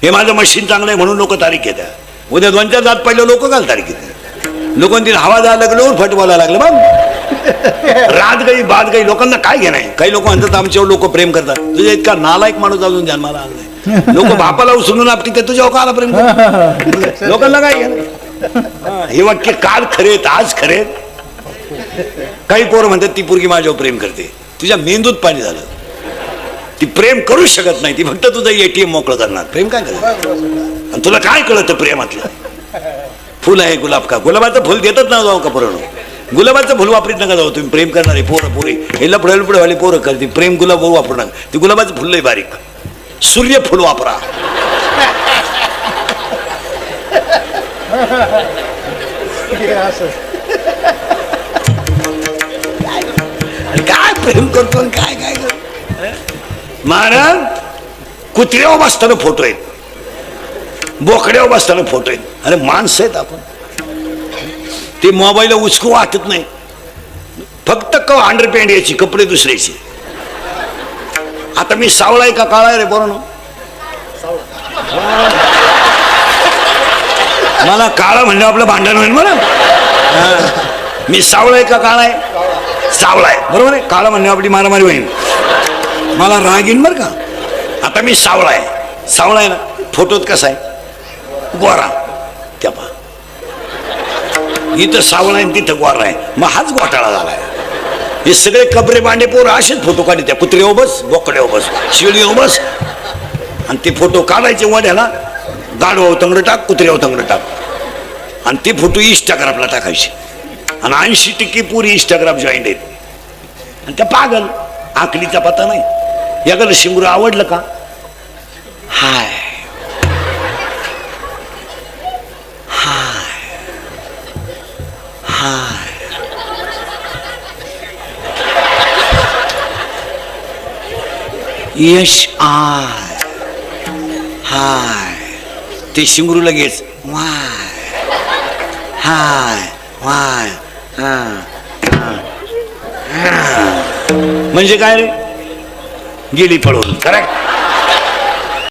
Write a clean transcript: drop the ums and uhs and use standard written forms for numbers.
हे माझं मशीन चांगलं आहे म्हणून लोक तारीख घेतात. उद्या 2-4 दात पहिले लोक घाल तारीख घेतात. लोकांनी हवा जायला लागल्यावर फट बोलायला लागलं मग रात गई बाद गई. लोकांना काय घेणं आहे. काही लोक म्हणतात आमच्यावर लोक प्रेम करतात. तुझ्या इतका नालायक माणूस अजून जन्माला आला लोक बापाला उचलून आपली ते तुझ्या काला प्रेम करतात. लोकांना काय घेणं. हे वाक्य काल खरेत आज खरेत. काही पोरं म्हणतात ती पोरगी माझ्यावर प्रेम करते. तुझ्या मेंदूत पाणी झालं. ती प्रेम करूच शकत नाही. ती फक्त तुझं एटीएम मोकळं करणार. प्रेम काय करणार. आणि तुला काय कळतं प्रेमातलं. फुल आहे गुलाब का. गुलाबाचं फुल देतच ना जाऊ का पोरण. गुलाबाचं फुल वापरीत नका जाऊ तुम्ही. प्रेम करणारे पोरं पोरी हे लफडे वाले पोरं करते. प्रेम गुलाब वापरू नका. ती गुलाबाचं फुल लय बारीक. सूर्य फुल वापरा. काय प्रेम करतो काय काय करतो. महाराज कुत्र्यावर बसताना फोटो आहेत. बोकड्यावर बसताना फोटो आहेत. अरे माणसं आहेत आपण. ते मोबाईल उचकू वाटत नाही. फक्त अंडरपॅन्ट याची कपडे दुसऱ्याची. आता मी सावळा आहे का काळा आहे रे बरोबर. मला काळा म्हणजे आपलं भांडण होईल मला. मी सावळा आहे का काळा आहे. सावळा आहे बरोबर आहे. काळा म्हणजे आपली मारामारी होईल. मला राग येईन बरं का. आता मी सावळा आहे. सावळा आहे ना. फोटोत कसा आहे गोरा. त्या पा इथं सावळा आहे तिथं गोरा आहे. मग हाच घोटाळा झालाय. हे सगळे कबरे बांडे पोरं असेच फोटो काढले. त्या कुत्र्यावर बस बोकड्यावर बस शिळीवर बस. आणि ते फोटो काढायचे वड्याला. गाडवावर तंगड टाक कुत्र्यावर तंगड टाक. आणि ते फोटो इंस्टाग्रामला टाकायचे. आणि 80% पुरी इंस्टाग्राम जॉईंट आहेत. आणि त्या पागल आकलीचा पत्ता नाही. याकडे शिंगूर आवडलं का. हाय हाय हाय यश आय हाय. ते शिंगरू लगेच वाय हाय वाय. म्हणजे काय रे गेली पळून. करेक्ट.